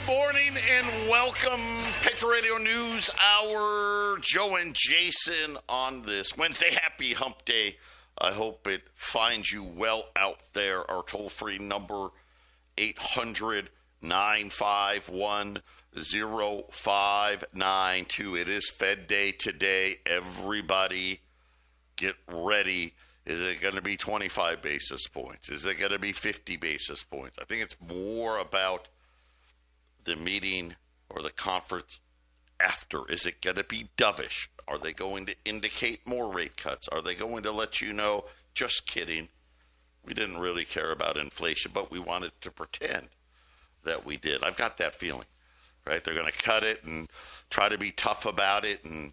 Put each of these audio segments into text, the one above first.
morning and welcome. Patriot Radio News Hour. Joe and Jason on this Wednesday. Happy Hump Day. I hope it finds you well out there. Our toll-free number, 800-951-0592. It is Fed Day today. Everybody get ready. Is it going to be 25 basis points? Is it going to be 50 basis points? I think it's more about the meeting or the conference after. Is it going to be dovish? Are they going to indicate more rate cuts? Are they going to let you know, just kidding, we didn't really care about inflation, but we wanted to pretend that we did? I've got that feeling, right? They're going to cut it and try to be tough about it and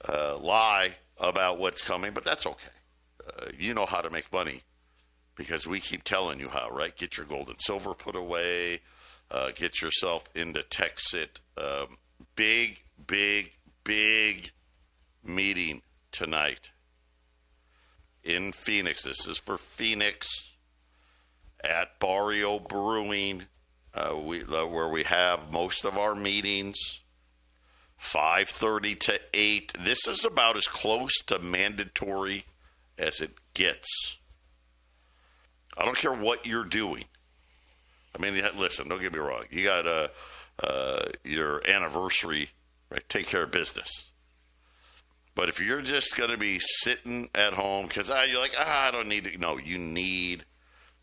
lie about what's coming, but that's okay. You know how to make money because we keep telling you how, right? Get your gold and silver put away. Get yourself into TEXIT. Big meeting tonight in Phoenix. This is for Phoenix at Barrio Brewing, where we have most of our meetings, 5:30 to 8. This is about as close to mandatory as it gets. I don't care what you're doing. I mean, listen, don't get me wrong. You got your anniversary, right? Take care of business. But if you're just going to be sitting at home because you're like, I don't need to. No, you need.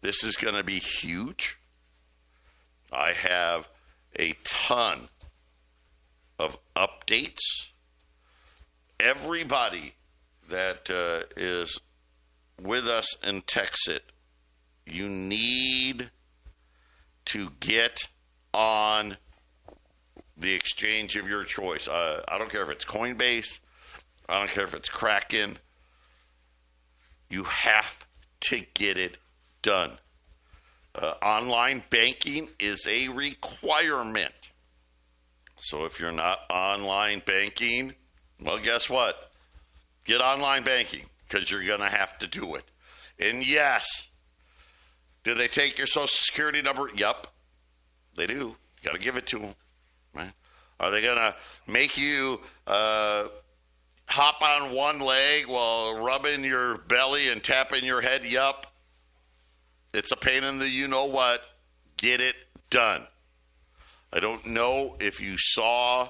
This is going to be huge. I have a ton of updates. Everybody that is with us in TEXIT, you need to get on the exchange of your choice. I don't care if it's Coinbase. I don't care if it's Kraken. You have to get it done. Online banking is a requirement. So if you're not online banking, well, guess what? Get online banking because you're going to have to do it. And yes, do they take your Social Security number? Yep, they do. You got to give it to them. Right? Are they going to make you hop on one leg while rubbing your belly and tapping your head? Yup. It's a pain in the you-know-what. Get it done. I don't know if you saw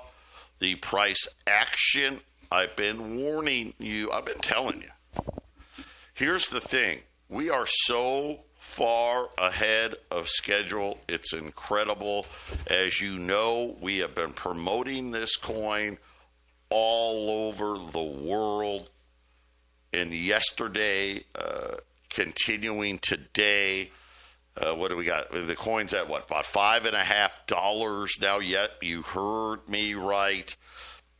the price action. I've been warning you. I've been telling you. Here's the thing. We are so far ahead of schedule. It's incredible. As you know, we have been promoting this coin all over the world. And yesterday, continuing today, what do we got? The coin's at what? About $5.50 now. Yet you heard me right.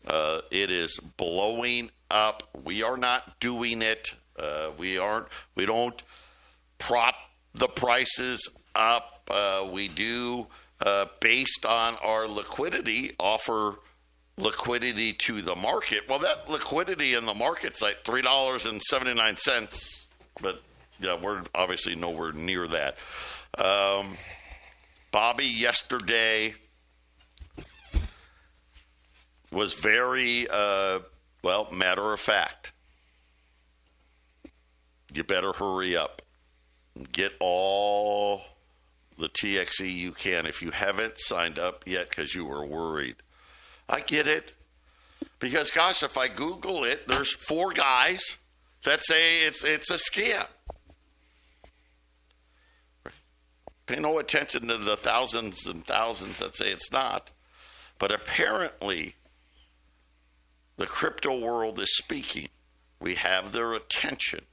It is blowing up. We are not doing it. We don't prop the prices up. We do, based on our liquidity, offer liquidity to the market. Well, that liquidity in the market's like $3.79, but yeah, we're obviously nowhere near that. Bobby yesterday was very, matter of fact. You better hurry up. Get all the TXE you can if you haven't signed up yet because you were worried. I get it. Because, gosh, if I Google it, there's 4 guys that say it's a scam. Pay no attention to the thousands and thousands that say it's not. But apparently, the crypto world is speaking. We have their attention.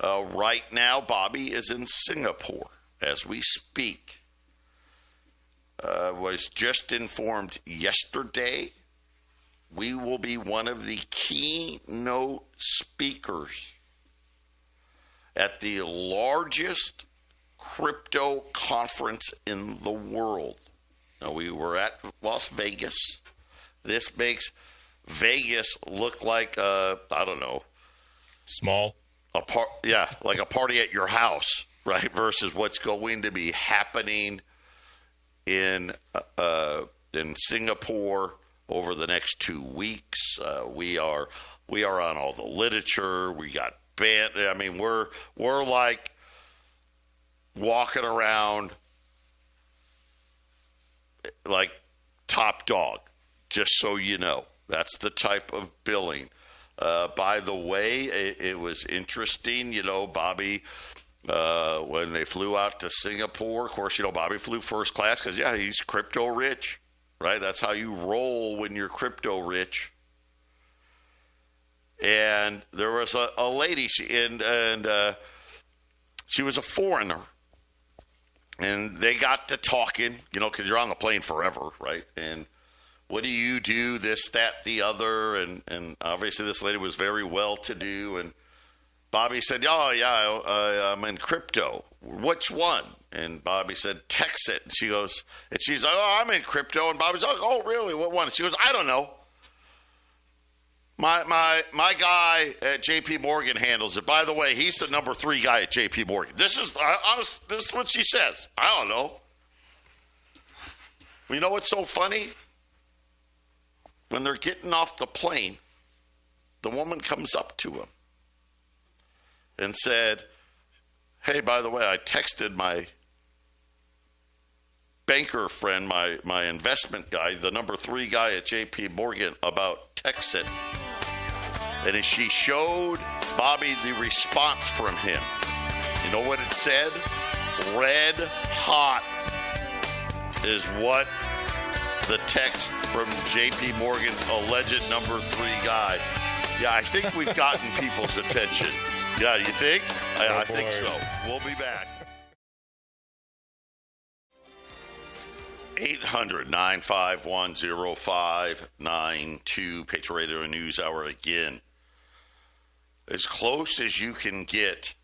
Right now, Bobby is in Singapore as we speak. Was just informed yesterday we will be one of the keynote speakers at the largest crypto conference in the world. Now, we were at Las Vegas. This makes Vegas look like, I don't know. Small. Like a party at your house, right? Versus what's going to be happening in Singapore over the next 2 weeks. We are on all the literature. We got banned. I mean, we're like walking around like top dog, just so you know. That's the type of billing. By the way, it was interesting, Bobby, when they flew out to Singapore. Of course, Bobby flew first class because, he's crypto rich, right? That's how you roll when you're crypto rich. And there was a lady, and she was a foreigner. And they got to talking, because you're on the plane forever, right? And what do you do, this, that, the other? And obviously this lady was very well-to-do. And Bobby said, I'm in crypto. Which one? And Bobby said, TEXIT. And she's like, I'm in crypto. And Bobby's like, oh, really? What one? And she goes, I don't know. My guy at J.P. Morgan handles it. By the way, he's the number 3 guy at J.P. Morgan. This is what she says. I don't know. You know what's so funny? When they're getting off the plane, the woman comes up to him and said, hey, by the way, I texted my banker friend, my investment guy, the number 3 guy at J.P. Morgan, about TEXIT. And she showed Bobby the response from him. You know what it said? Red hot is what the text from J.P. Morgan's alleged number 3 guy. Yeah, I think we've gotten people's attention. Yeah, you think? I think so. We'll be back. 800-951-0592. Patriot Radio News Hour again. As close as you can get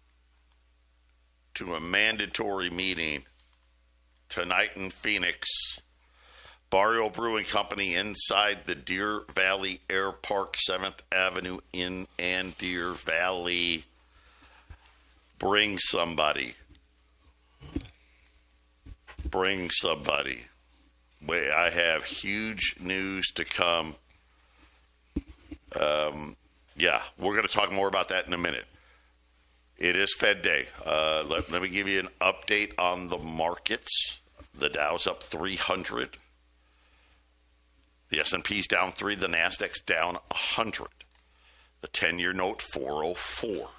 to a mandatory meeting tonight in Phoenix, Barrio Brewing Company inside the Deer Valley Air Park, 7th Avenue Inn and Deer Valley. Bring somebody. Bring somebody. Wait, I have huge news to come. We're going to talk more about that in a minute. It is Fed Day. Let me give you an update on the markets. The Dow's up 300. The S&P's down 3. The Nasdaq's down 100. The 10-year note 404.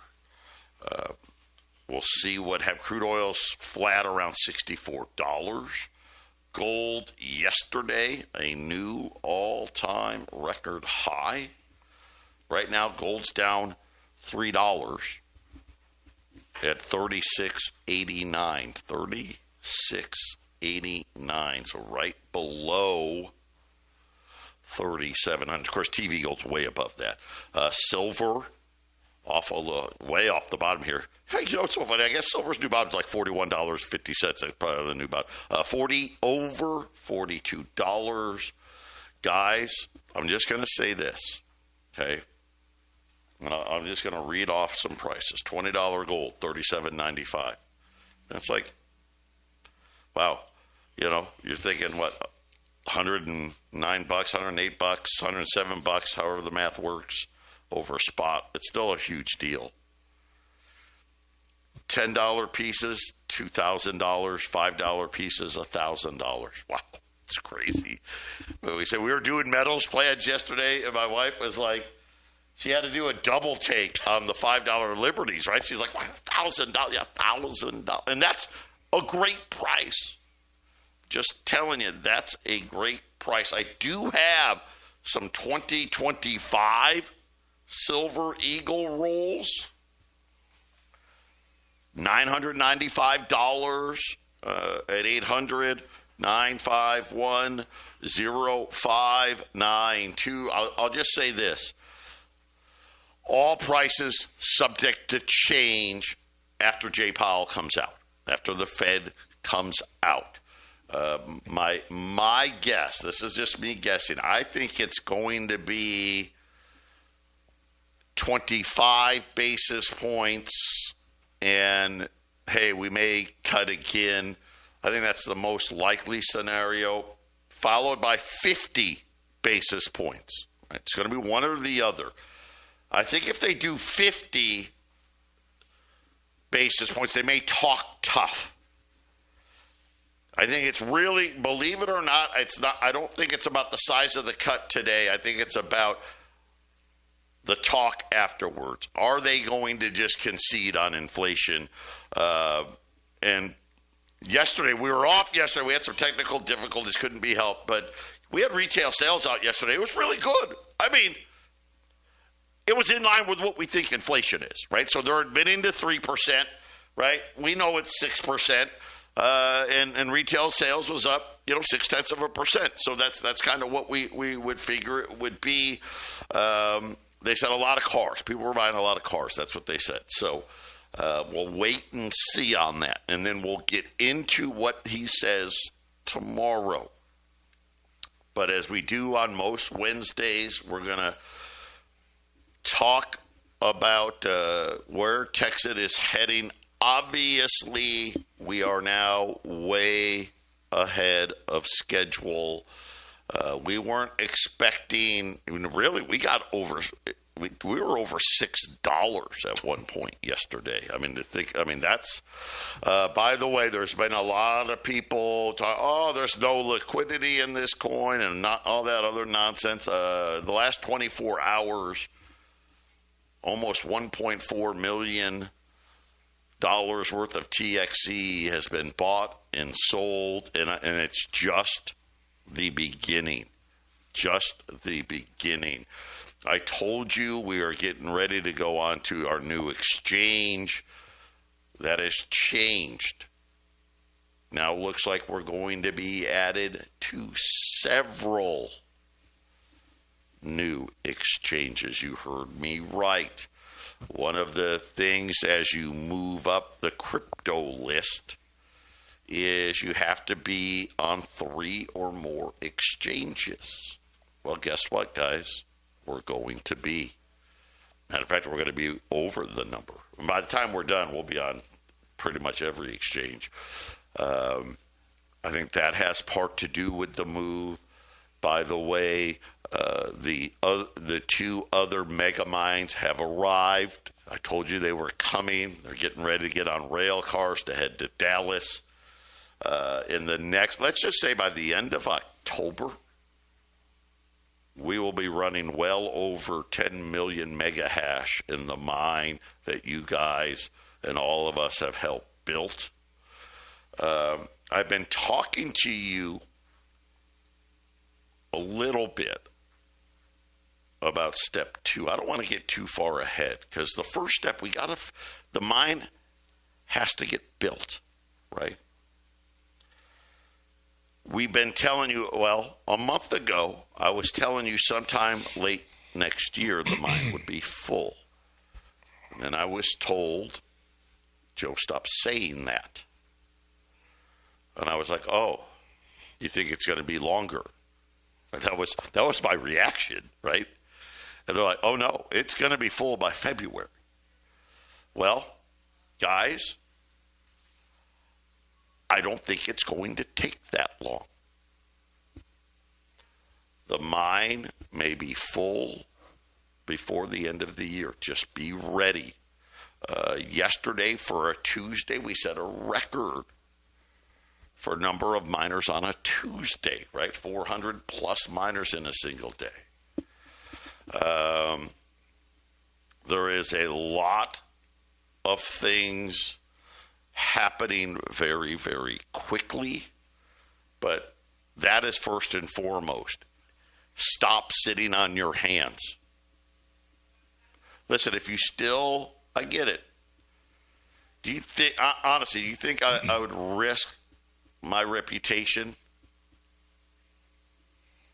We'll see what have crude oil's flat around $64. Gold yesterday, a new all-time record high. Right now, gold's down $3 at $36.89. $36.89. So right below 3,700. Of course, TV gold's way above that. Silver way off the bottom here. Hey, it's so funny. I guess silver's new bottom's like $41.50. That's probably the new bottom. Over $42. Guys, I'm just going to say this, okay? I'm just going to read off some prices. $20 gold, $37.95. That's like, wow. You're thinking, what, $109, $108, $107, however the math works, over spot. It's still a huge deal. $10 pieces, $2,000. $5 pieces, $1,000. Wow, it's crazy. But we said we were doing metals plans yesterday, and my wife was like, she had to do a double take on the $5 Liberties, right? She's like, $1,000, yeah, $1,000. And that's a great price. Just telling you, that's a great price. I do have some 2025 Silver Eagle rolls. $995 at 800-951-0592. I'll just say this. All prices subject to change after Jay Powell comes out, after the Fed comes out. My guess, this is just me guessing, I think it's going to be 25 basis points, and hey, we may cut again I think that's the most likely scenario, followed by 50 basis points. Right? It's going to be one or the other. I think if they do 50 basis points, they may talk tough. I think it's really, believe it or not, it's not. I don't think it's about the size of the cut today. I think it's about the talk afterwards. Are they going to just concede on inflation? And yesterday, we were off yesterday. We had some technical difficulties, couldn't be helped. But we had retail sales out yesterday. It was really good. I mean, it was in line with what we think inflation is, right? So they're admitting to 3%, right? We know it's 6%. And retail sales was up, 0.6%. So that's kind of what we would figure it would be. They said a lot of cars. People were buying a lot of cars. That's what they said. So we'll wait and see on that. And then we'll get into what he says tomorrow. But as we do on most Wednesdays, we're going to talk about where TEXIT is heading. Obviously, we are now way ahead of schedule. We weren't expecting, really, we were over $6 at one point yesterday. That's, by the way, there's been a lot of people talk, there's no liquidity in this coin and not all that other nonsense. The last 24 hours, almost $1.4 million worth of TXE has been bought and sold, and it's just the beginning. Just the beginning. I told you we are getting ready to go on to our new exchange. That has changed. Now it looks like we're going to be added to several new exchanges. You heard me right. One of the things as you move up the crypto list is you have to be on 3 or more exchanges. Well, guess what, guys? We're going to be. Matter of fact, we're going to be over the number. And by the time we're done, we'll be on pretty much every exchange. I think that has part to do with the move. By the way, the 2 other mega mines have arrived. I told you they were coming. They're getting ready to get on rail cars to head to Dallas. In the next, let's just say by the end of October, we will be running well over 10 million mega hash in the mine that you guys and all of us have helped build. I've been talking to you a little bit about step 2. I don't want to get too far ahead because the first step, the mine has to get built, right? We've been telling you, a month ago, I was telling you sometime late next year the mine would be full. And then I was told, Joe, stop saying that. And I was like, you think it's going to be longer? That was my reaction, right? And they're like, oh, no, it's going to be full by February. Well, guys, I don't think it's going to take that long. The mine may be full before the end of the year. Just be ready. Yesterday, for a Tuesday, we set a record for number of miners on a Tuesday, right? 400 plus miners in a single day. There is a lot of things happening very, very quickly, but that is first and foremost. Stop sitting on your hands. Listen, if you still, I get it. Do you think, honestly, do you think I would risk my reputation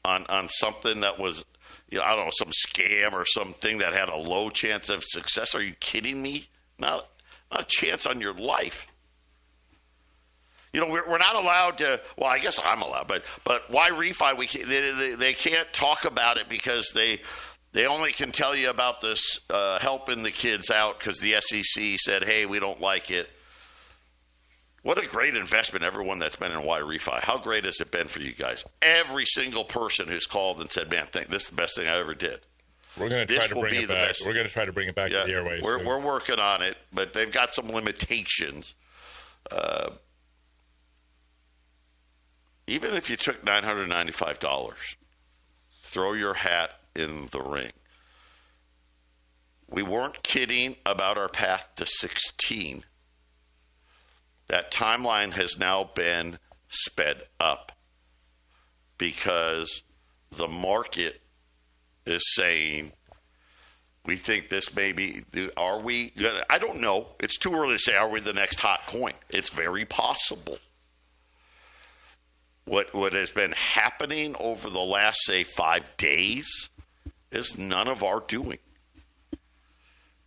on something that was, I don't know, some scam or something that had a low chance of success? Are you kidding me? Not a chance on your life. We're not allowed to. Well, I guess I'm allowed, but why refi? They can't talk about it because they only can tell you about this helping the kids out because the SEC said, hey, we don't like it. What a great investment, everyone that's been in Y Refi. How great has it been for you guys? Every single person who's called and said, man, this is the best thing I ever did. We're going to try to bring it back. We're going to try to bring it back to the airways. We're working on it, but they've got some limitations. Even if you took $995, throw your hat in the ring. We weren't kidding about our path to 16. That timeline has now been sped up because the market is saying, we think this may be, are we, I don't know. It's too early to say, are we the next hot coin? It's very possible. What has been happening over the last, say, 5 days is none of our doing.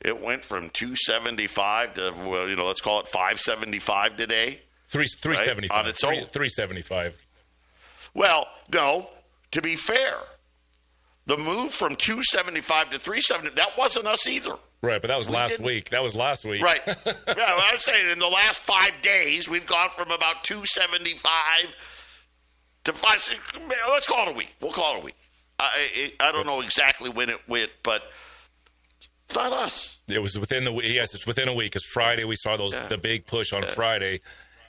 It went from 275 to, let's call it 575 today. 375. Right? On its own. 375. Well, no, to be fair, the move from 275 to 370, that wasn't us either. Right, but that was last week. Right. Yeah, I'm saying in the last 5 days, we've gone from about 275 to 560. Let's call it a week. We'll call it a week. I don't know exactly when it went, but it's not us. It was within the week. Yes, it's within a week. Because Friday we saw the big push on Friday,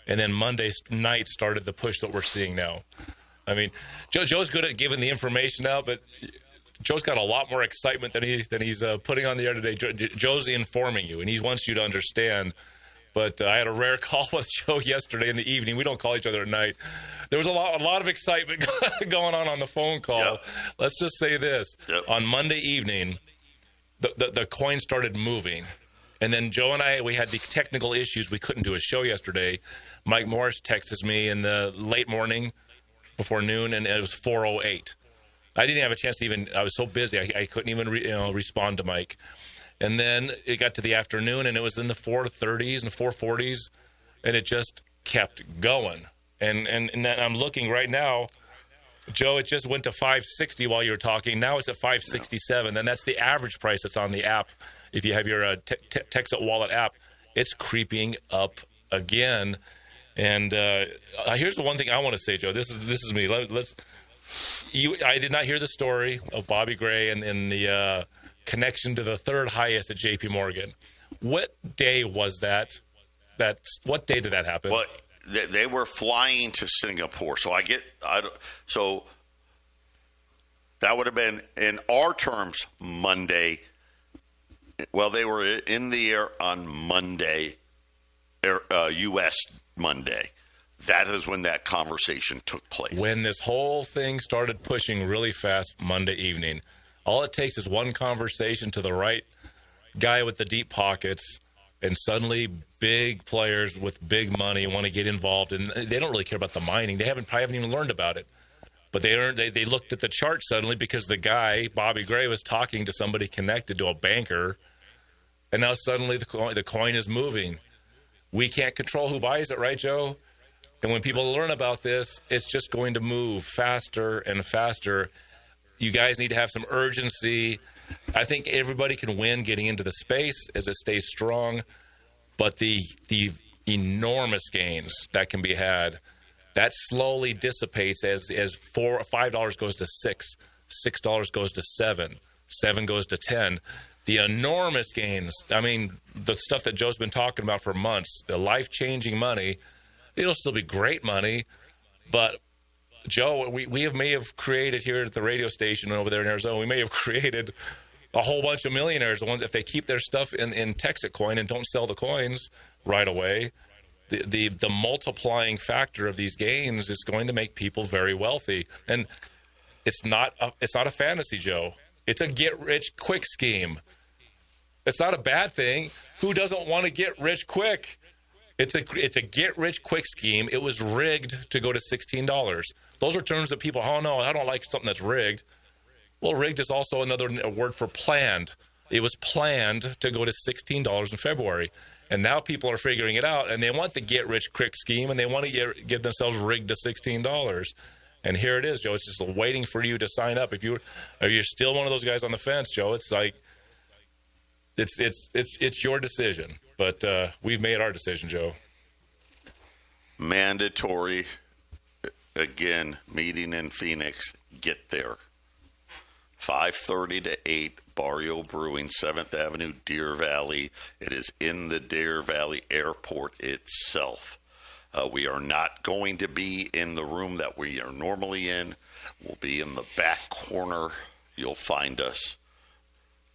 and then Monday night started the push that we're seeing now. I mean, Joe's good at giving the information out, but Joe's got a lot more excitement than he's putting on the air today. Joe's informing you, and he wants you to understand. But I had a rare call with Joe yesterday in the evening. We don't call each other at night. There was a lot of excitement going on the phone call. Yep. Let's just say this. Yep. On Monday evening, the coin started moving. And then Joe and we had the technical issues. We couldn't do a show yesterday. Mike Morris texts me in the late morning before noon, and it was 4:08. I didn't have a chance to I was so busy, I couldn't even respond to Mike. And then it got to the afternoon, and it was in the 430s and 440s, and it just kept going. And I'm looking right now, Joe, it just went to 560 while you were talking. Now it's at 567, and that's the average price that's on the app. If you have your TEXIT wallet app, it's creeping up again. And here's the one thing I want to say, Joe. This is me. I did not hear the story of Bobby Gray and the connection to the third highest at J.P. Morgan. What day was that? What day did that happen? Well, they were flying to Singapore. So that would have been, in our terms, Monday. Well, they were in the air on Monday, U.S. Monday. That is when that conversation took place. When this whole thing started pushing really fast Monday evening, all it takes is one conversation to the right guy with the deep pockets, and suddenly big players with big money want to get involved, and they don't really care about the mining. They probably haven't even learned about it. But they looked at the chart suddenly because the guy, Bobby Gray, was talking to somebody connected to a banker, and now suddenly the coin is moving. We can't control who buys it, right, Joe? And when people learn about this, it's just going to move faster and faster. You guys need to have some urgency. I think everybody can win getting into the space as it stays strong, but the enormous gains that can be had, that slowly dissipates as $5 goes to $6 goes to $7 goes to 10. The enormous gains, I mean, the stuff that Joe's been talking about for months, the life-changing money, it'll still be great money, but Joe, we may have created here at the radio station over there in Arizona, we may have created a whole bunch of millionaires. The ones, if they keep their stuff in TEXIT coin and don't sell the coins right away, the multiplying factor of these gains is going to make people very wealthy. And it's not a fantasy, Joe. It's a get-rich-quick scheme. It's not a bad thing. Who doesn't want to get rich quick? It's a get-rich-quick scheme. It was rigged to go to $16. Those are terms that people, oh, no, I don't like something that's rigged. Well, rigged is also another word for planned. It was planned to go to $16 in February. And now people are figuring it out, and they want the get-rich-quick scheme, and they want to get themselves rigged to $16. And here it is, Joe. It's just waiting for you to sign up. If you're still one of those guys on the fence, Joe, it's like it's your decision. But we've made our decision, Joe. mandatory, again, meeting in Phoenix. Get there. 5:30 to 8, Barrio Brewing, 7th Avenue, Deer Valley. It is in the Deer Valley Airport itself. We are not going to be in the room that we are normally in. We'll be in the back corner. You'll find us.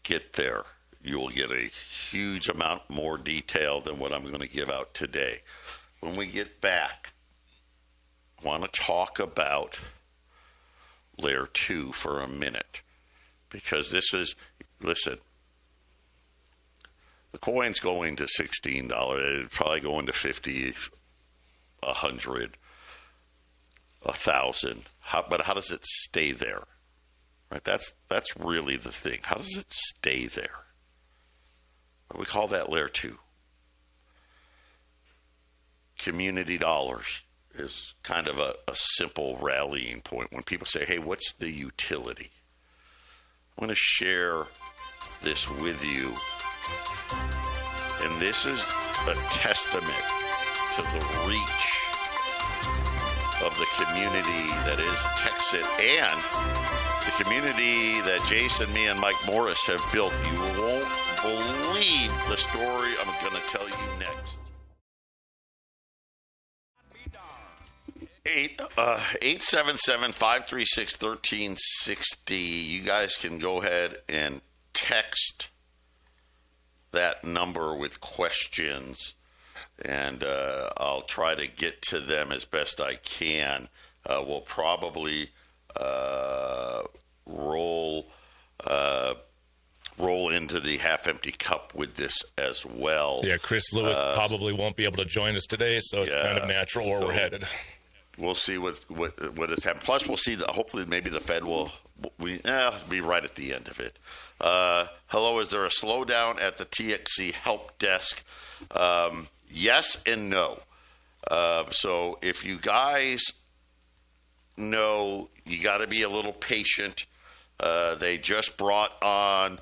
Get there. You'll get a huge amount more detail than what I'm going to give out today. When we get back, I want to talk about Layer 2 for a minute. Because this is, listen, the coin's going to $16. It's probably going to $50, $100, $1,000. But how does it stay there? Right? That's really the thing. How does it stay there? We call that Layer 2. Community dollars is kind of a simple rallying point. When people say, hey, what's the utility? I'm going to share this with you. And this is a testament to the reach of the community that is TEXIT and the community that Jason, me, and Mike Morris have built. You won't believe the story I'm going to tell you next. 877-536-1360. You guys can go ahead and text that number with questions, and I'll try to get to them as best I can. We'll probably roll into the half-empty cup with this as well. Yeah, Chris Lewis probably won't be able to join us today, so it's kind of natural where we're headed. We'll see what has happened. Plus, we'll see. Hopefully, maybe the Fed will be right at the end of it. Hello, is there a slowdown at the TXC help desk? Yes and no. So if you guys know, you got to be a little patient. They just brought on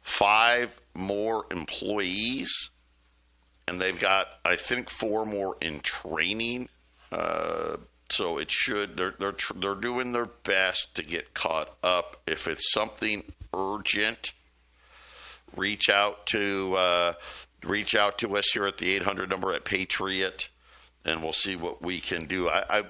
5 more employees, and they've got, I think, 4 more in training. So it should. They're doing their best to get caught up. If it's something urgent, reach out to us here at the 800 number at Patriot, and we'll see what we can do. I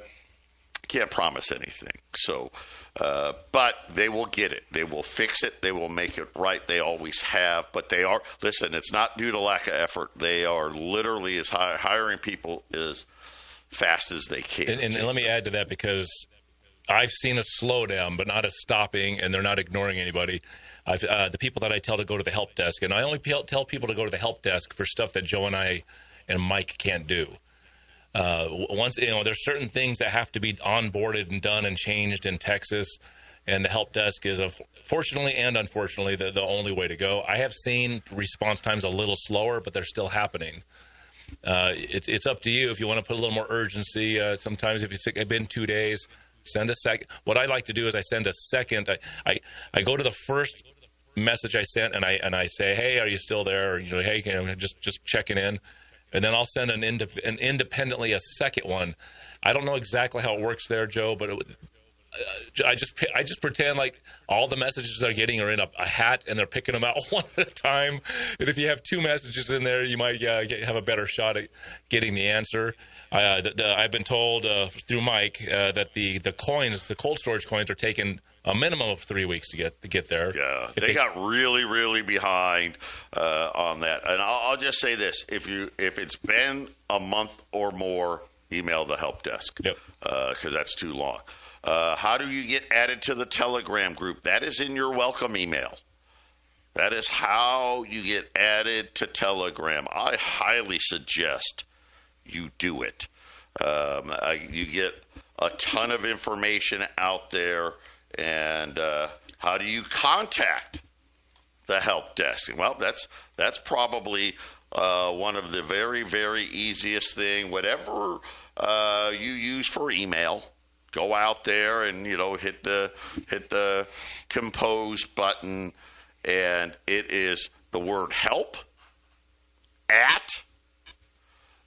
can't promise anything. So, but they will get it. They will fix it. They will make it right. They always have. But they are. Listen, it's not due to lack of effort. They are literally hiring people as fast as they can. And let me add to that, because I've seen a slowdown, but not a stopping, and they're not ignoring anybody. The people that I tell to go to the help desk, and I only tell people to go to the help desk for stuff that Joe and I and Mike can't do. Once there's certain things that have to be onboarded and done and changed in Texas, and the help desk is, fortunately and unfortunately, the only way to go. I have seen response times a little slower, but they're still happening. It's up to you if you want to put a little more urgency. Sometimes if it's been 2 days, send a second. What I like to do is I send a second. I go to the first message I sent and I say, hey, are you still there? Or, hey, just checking in. And then I'll send independently a second one. I don't know exactly how it works there, Joe, but I just pretend like all the messages they're getting are in a hat, and they're picking them out one at a time. And if you have 2 messages in there, you might have a better shot at getting the answer. I've been told through Mike that the cold storage coins, are taking a minimum of 3 weeks to get there. Yeah, they got really, really behind on that. And I'll just say this: if it's been a month or more, email the help desk. Yep. Because that's too long. How do you get added to the Telegram group? That is in your welcome email. That is how you get added to Telegram. I highly suggest you do it. You get a ton of information out there. And how do you contact the help desk? Well, that's probably one of the very, very easiest thing. Whatever you use for email, go out there and hit the compose button, and it is the word help at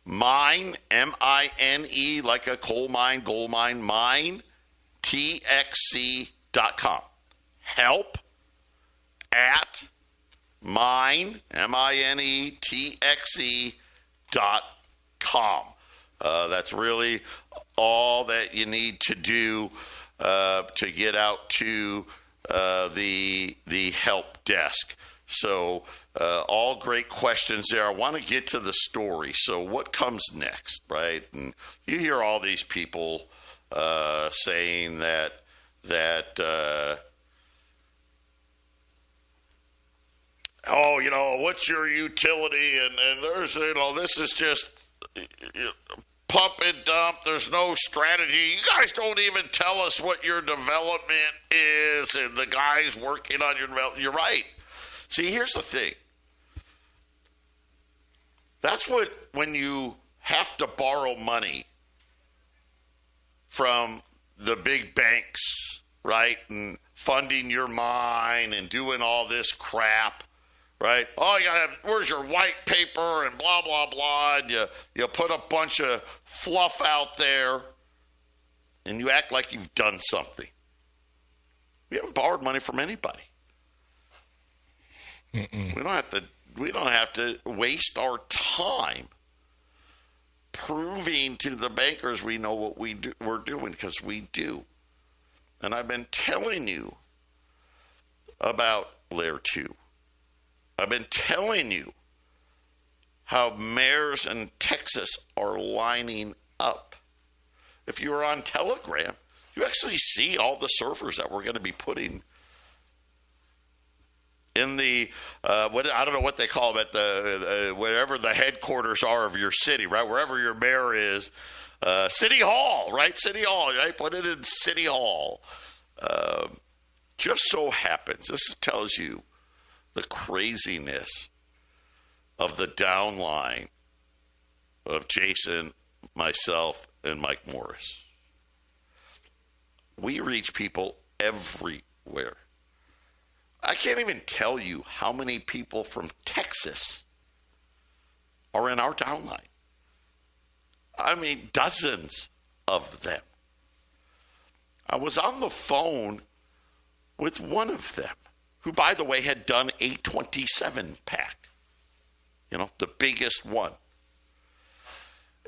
Mine, M-I-N-E, like a coal mine, gold mine, mine, TXC.com. Help at mine, M-I-N-E, TXC.com. That's really all that you need to do to get out to the help desk. So all great questions there. I want to get to the story. So what comes next, right? And you hear all these people saying that oh, you know, what's your utility? And there's, you know, this is just pump and dump. There's no strategy. You guys don't even tell us what your development is, and the guys working on your development. You're right. See, here's the thing. That's when you have to borrow money from the big banks, right, and funding your mine and doing all this crap, right? Oh, you gotta have, where's your white paper and blah, blah, blah, and you put a bunch of fluff out there, and you act like you've done something. We haven't borrowed money from anybody. We don't have to waste our time proving to the bankers we know what we're doing, because we do. And I've been telling you about Layer 2. I've been telling you how mayors in Texas are lining up. If you were on Telegram, you actually see all the servers that we're going to be putting in the, I don't know what they call it, wherever the headquarters are of your city, right? Wherever your mayor is. City Hall, right? City Hall, right? Put it in City Hall. Just so happens, this tells you the craziness of the downline of Jason, myself, and Mike Morris. We reach people everywhere. I can't even tell you how many people from Texas are in our downline. I mean, dozens of them. I was on the phone with one of them, who, by the way, had done a 27-pack. You know, the biggest one.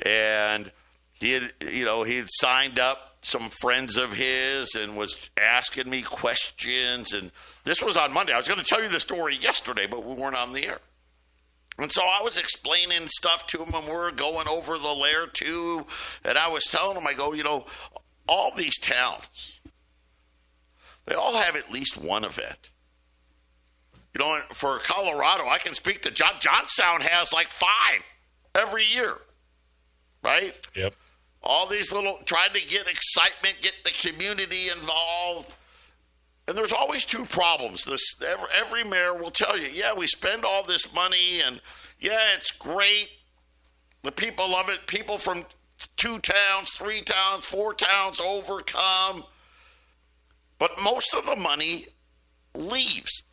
And he had signed up some friends of his and was asking me questions. And this was on Monday. I was going to tell you the story yesterday, but we weren't on the air. And so I was explaining stuff to him, and we were going over the Layer 2. And I was telling him, I go, you know, all these towns, they all have at least one event. You know, for Colorado, I can speak to Johnstown has like 5 every year, right? Yep. All these little, trying to get excitement, get the community involved. And there's always 2 problems. Every mayor will tell you, yeah, we spend all this money, and yeah, it's great. The people love it. People from 2 towns, 3 towns, 4 towns overcome. But most of the money leaves,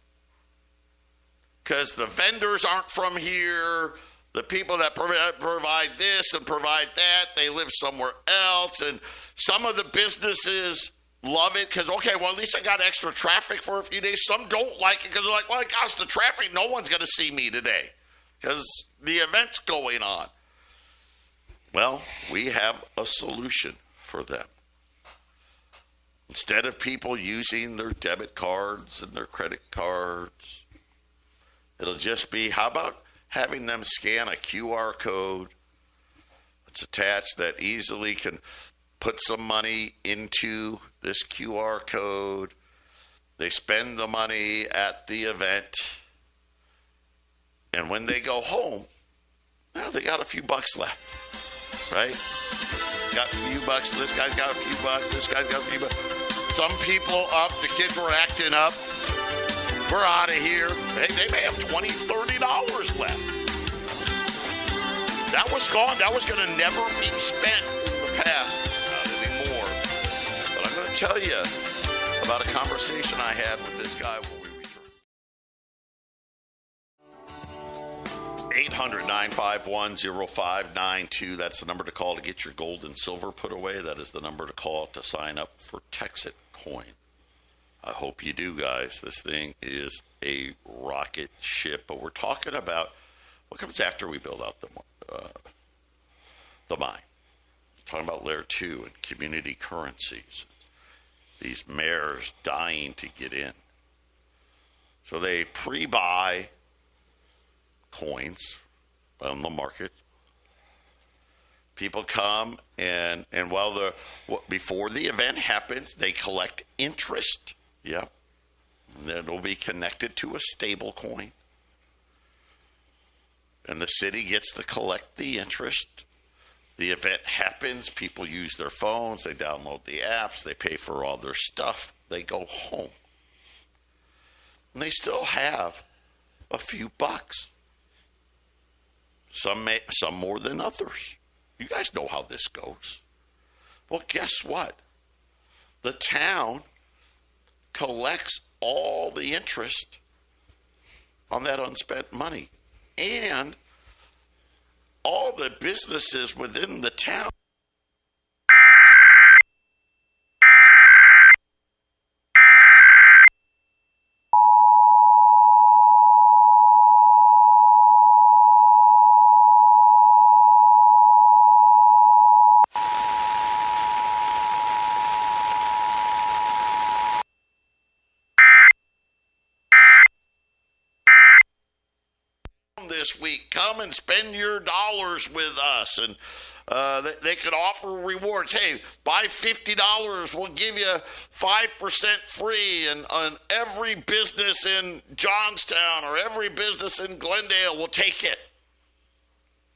because the vendors aren't from here. The people that provide this and provide that, they live somewhere else. And some of the businesses love it because, okay, well, at least I got extra traffic for a few days. Some don't like it because they're like, well, gosh, the traffic, no one's going to see me today because the event's going on. Well, we have a solution for them. Instead of people using their debit cards and their credit cards, it'll just be, how about having them scan a QR code that's attached that easily can put some money into this QR code. They spend the money at the event, and when they go home, well, they got a few bucks left, right? Got a few bucks. This guy's got a few bucks. This guy's got a few bucks. Some people up, the kids were acting up. We're out of here. They may have $20, $30 left. That was gone. That was going to never be spent in the past. Not anymore. But I'm going to tell you about a conversation I had with this guy when we 800-951-0592. That's the number to call to get your gold and silver put away. That is the number to call to sign up for TEXIT coin. I hope you do, guys. This thing is a rocket ship. But we're talking about what comes after we build out the mine. We're talking about layer 2 and community currencies. These mayors dying to get in. So they pre-buy coins on the market. People come and while before the event happens, they collect interest. Yeah. It'll be connected to a stable coin. And the city gets to collect the interest. The event happens. People use their phones. They download the apps. They pay for all their stuff. They go home. And they still have a few bucks. Some more than others. You guys know how this goes. Well, guess what? The town collects all the interest on that unspent money. And all the businesses within the town this week, come and spend your dollars with us, and they could offer rewards. Hey, buy $50, we'll give you 5% free, and on every business in Johnstown or every business in Glendale will take it.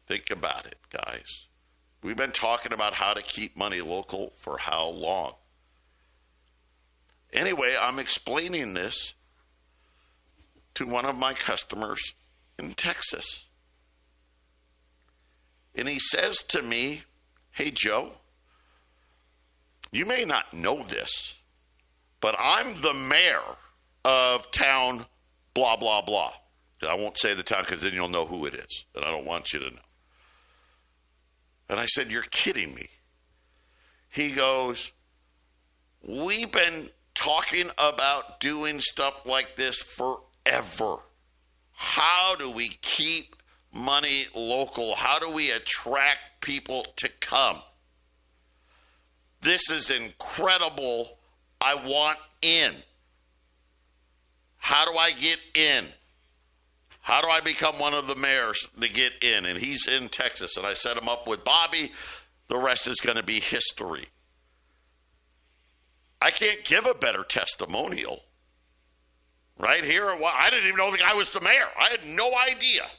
Think about it, guys. We've been talking about how to keep money local for how long? Anyway, I'm explaining this to one of my customers in Texas. And he says to me, hey, Joe, you may not know this, but I'm the mayor of town blah, blah, blah. I won't say the town because then you'll know who it is, and I don't want you to know. And I said, you're kidding me. He goes, we've been talking about doing stuff like this forever. How do we keep money local? How do we attract people to come? This is incredible. I want in. How do I get in? How do I become one of the mayors to get in? And he's in Texas, and I set him up with Bobby. The rest is going to be history. I can't give a better testimonial. Right here, I didn't even know the guy was the mayor. I had no idea.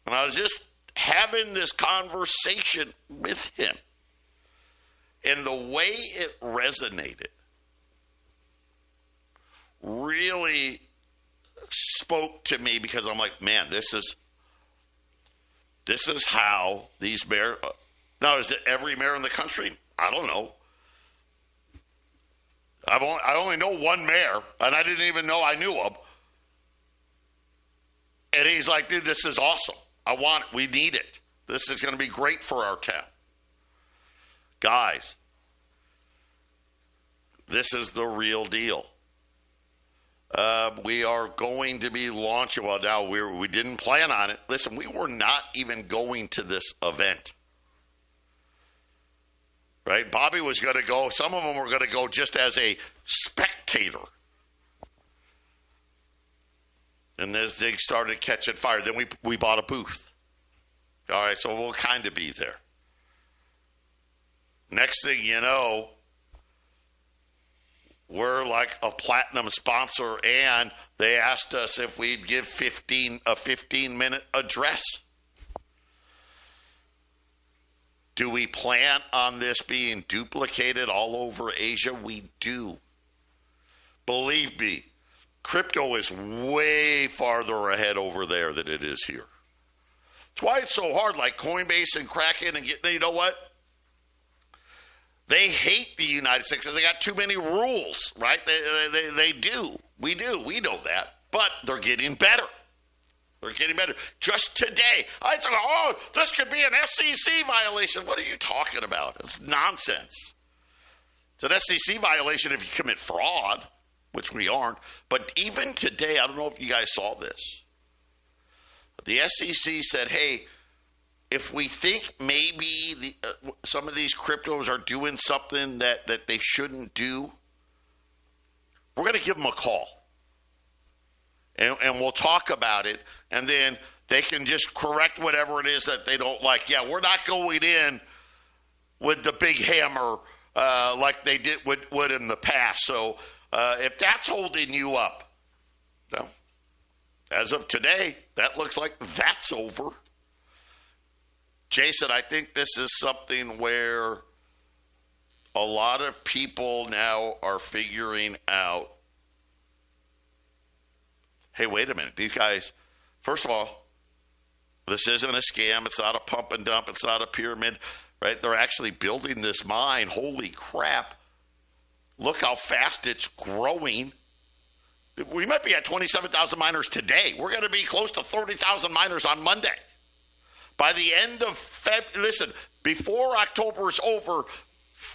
And I was just having this conversation with him. And the way it resonated really spoke to me, because I'm like, man, this is how these mayors. Now, is it every mayor in the country? I don't know. I only know one mayor, and I didn't even know I knew him. And he's like, dude, this is awesome. I want it. We need it. This is going to be great for our town. Guys, this is the real deal. We are going to be launching. Well, now we didn't plan on it. Listen, we were not even going to this event. Right? Bobby was going to go. Some of them were going to go just as a spectator. And this thing started catching fire. Then we bought a booth. All right, so we'll kind of be there. Next thing you know, we're like a platinum sponsor, and they asked us if we'd give a 15-minute address. Do we plan on this being duplicated all over Asia? We do. Believe me, crypto is way farther ahead over there than it is here. That's why it's so hard, like Coinbase and Kraken and you know what? They hate the United States because they got too many rules, right? They do. We do. We know that. But they're getting better. They're getting better. Just today, I thought, oh, this could be an SEC violation. What are you talking about? It's nonsense. It's an SEC violation if you commit fraud, which we aren't. But even today, I don't know if you guys saw this. The SEC said, hey, if we think maybe some of these cryptos are doing something that they shouldn't do, we're going to give them a call. And we'll talk about it, and then they can just correct whatever it is that they don't like. Yeah, we're not going in with the big hammer like they would in the past. So if that's holding you up, no, as of today, that looks like that's over. Jason, I think this is something where a lot of people now are figuring out, hey, wait a minute. These guys, first of all, this isn't a scam. It's not a pump and dump. It's not a pyramid, right? They're actually building this mine. Holy crap. Look how fast it's growing. We might be at 27,000 miners today. We're going to be close to 30,000 miners on Monday. By the end of listen, before October is over,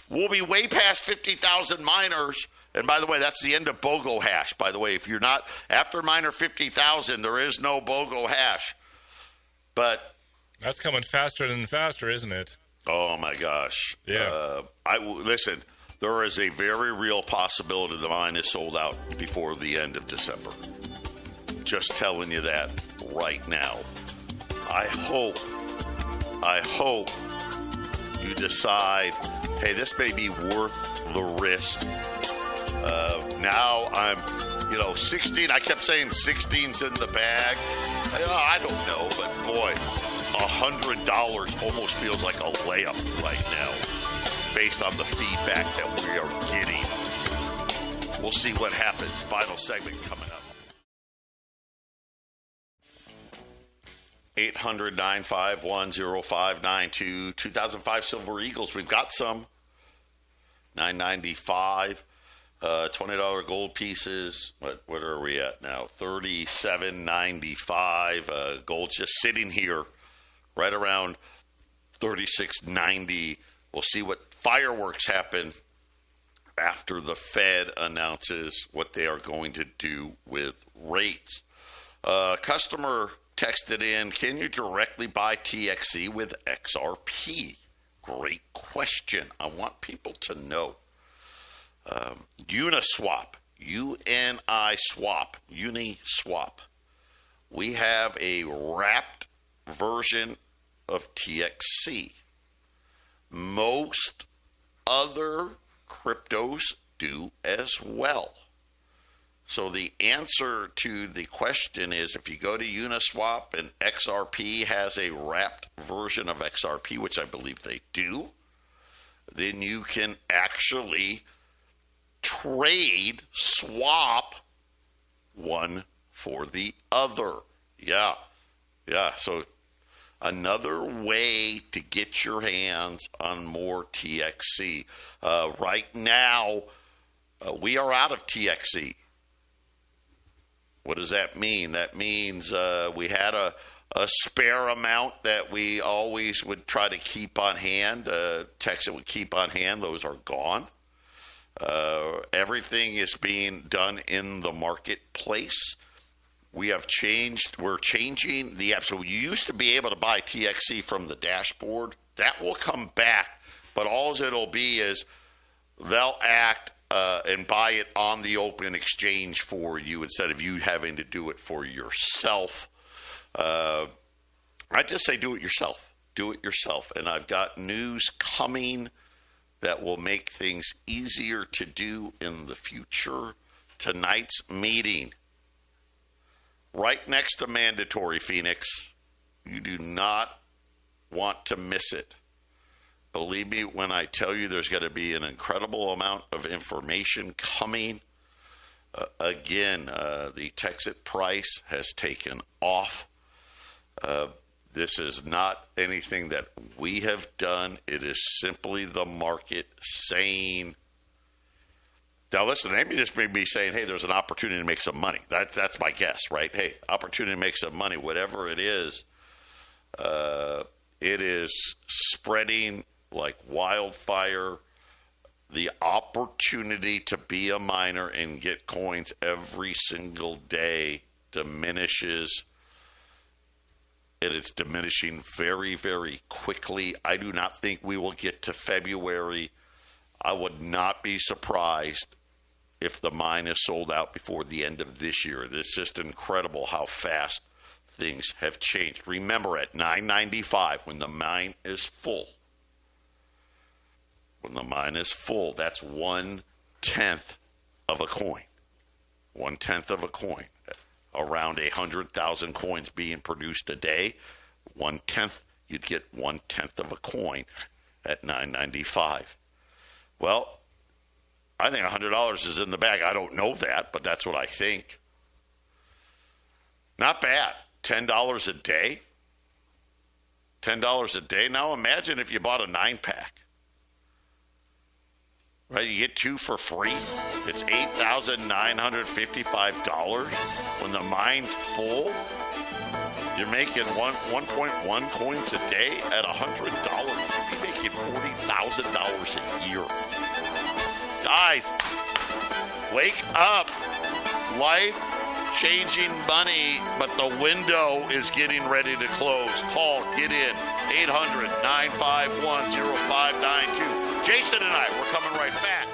we'll be way past 50,000 miners. And by the way, that's the end of BOGO hash. By the way, if you're not after miner 50,000, there is no BOGO hash. But that's coming faster and faster, isn't it? Oh my gosh! Yeah. Listen. There is a very real possibility the mine is sold out before the end of December. Just telling you that right now. I hope you decide, hey, this may be worth the risk. Now I'm, 16. I kept saying 16's in the bag. I don't know, but boy, $100 almost feels like a layup right now based on the feedback that we are getting. We'll see what happens. Final segment coming up. 800-951-0592. 2005 Silver Eagles. We've got some. $9.95. $20 gold pieces. What are we at now? $37.95. Gold's just sitting here right around $36.90. We'll see what fireworks happen after the Fed announces what they are going to do with rates. Customer texted in, can you directly buy TXE with XRP? Great question. I want people to know. Uniswap, Uniswap. We have a wrapped version of TXE. Most other cryptos do as well. So the answer to the question is, if you go to Uniswap and XRP has a wrapped version of XRP, which I believe they do, then you can actually swap one for the other. Yeah. So another way to get your hands on more TXE. Right now, we are out of TXE. What does that mean? That means we had a spare amount that we always would try to keep on hand. TEXIT would keep on hand. Those are gone. Everything is being done in the marketplace. We're changing the app. So you used to be able to buy TXE from the dashboard. That will come back, but all it'll be is they'll act and buy it on the open exchange for you instead of you having to do it for yourself. I just say do it yourself. Do it yourself. And I've got news coming that will make things easier to do in the future. Tonight's meeting, right next to mandatory, Phoenix. You do not want to miss it. Believe me when I tell you there's going to be an incredible amount of information coming. Again, the TEXIT price has taken off. This is not anything that we have done. It is simply the market saying Now, listen, Amy just made me saying, hey, there's an opportunity to make some money. That's my guess, right? Hey, opportunity to make some money, whatever it is spreading like wildfire. The opportunity to be a miner and get coins every single day diminishes. And it's diminishing very, very quickly. I do not think we will get to February. I would not be surprised if the mine is sold out before the end of this year. It's just incredible how fast things have changed. Remember, at $9.95, when the mine is full, that's 1/10 of a coin. 1/10 of a coin. Around 100,000 coins being produced a day. 1/10, you'd get 1/10 of a coin at $9.95. Well, I think $100 is in the bag. I don't know that, but that's what I think. Not bad. $10 a day. $10 a day. Now imagine if you bought a 9-pack. Right, you get 2 for free. It's $8,955 when the mine's full. You're making 1.1 coins a day at $100. You're making $40,000 a year. Guys, wake up. Life-changing money, but the window is getting ready to close. Call, get in. 800-951-0592. Jason and I, we're coming right back.